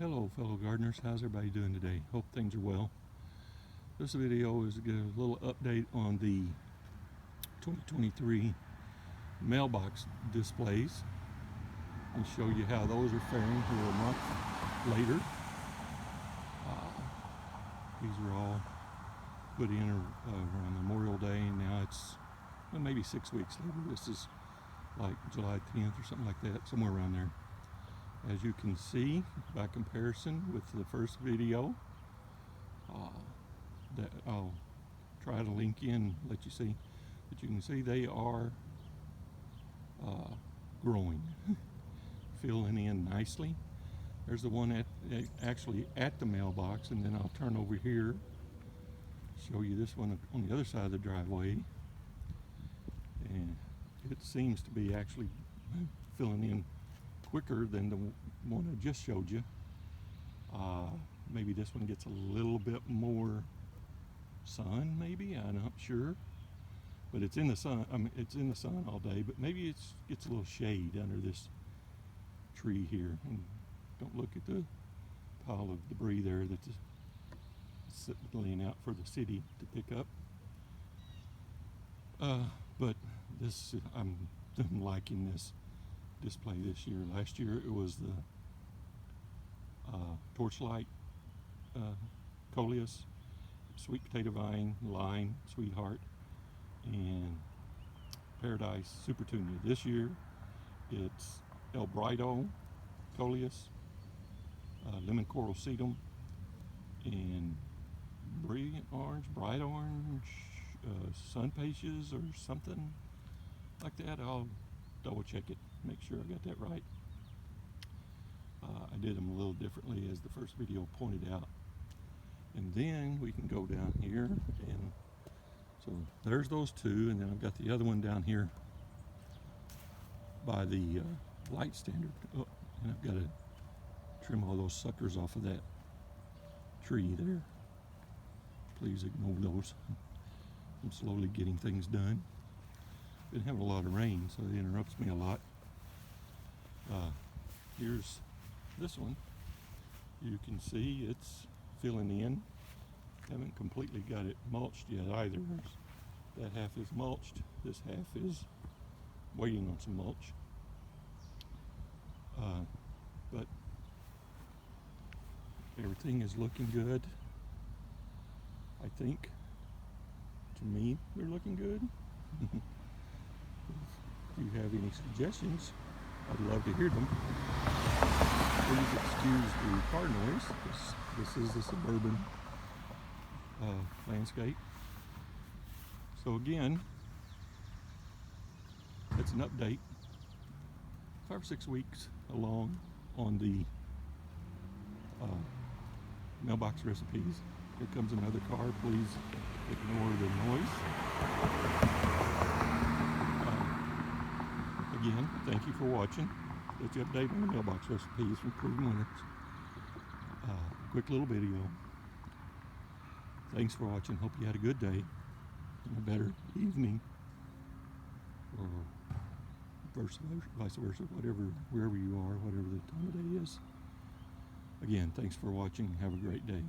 Hello fellow gardeners, how's everybody doing today? Hope things are well. This video is a little update on the 2023 mailbox displays and show you how those are faring here a month later. These were all put in around Memorial Day, and now it's maybe 6 weeks later. This is like July 10th or something like that, somewhere around there. As you can see by comparison with the first video that I'll try to link in, let you see, but you can see they are growing, filling in nicely. There's the one actually at the mailbox, and then I'll turn over here, show you this one on the other side of the driveway, and it seems to be actually filling in quicker than the one I just showed you. Maybe this one gets a little bit more sun, maybe, I'm not sure, but it's in the sun. I mean, it's in the sun all day, but maybe it gets a little shade under this tree here. And don't look at the pile of debris there that's laying out for the city to pick up. But this, I'm liking this display this year. Last year it was the torchlight coleus, sweet potato vine, lime, sweetheart, and paradise supertunia. This year it's El Brido coleus, lemon coral sedum, and brilliant orange, bright orange, sun pages or something like that. I'll double check it, make sure I got that right. I did them a little differently, as the first video pointed out. And then we can go down here, and so there's those two, and then I've got the other one down here by the light standard. Oh, and I've got to trim all those suckers off of that tree there. Please ignore those. I'm slowly getting things done. Been having a lot of rain, so it interrupts me a lot. Here's this one. You can see it's filling in. Haven't completely got it mulched yet either. That half is mulched. This half is waiting on some mulch. But everything is looking good. I think. To me, they're looking good. If you have any suggestions, I'd love to hear them. Please excuse the car noise. This is the suburban landscape. So again, it's an update. 5 or 6 weeks along on the mailbox recipes. Here comes another car. Please ignore the noise. Again, thank you for watching. Let's update on the mailbox recipes from Proven Winners. Quick little video. Thanks for watching. Hope you had a good day and a better evening, or vice versa, wherever you are, whatever the time of day is. Again, thanks for watching. Have a great day.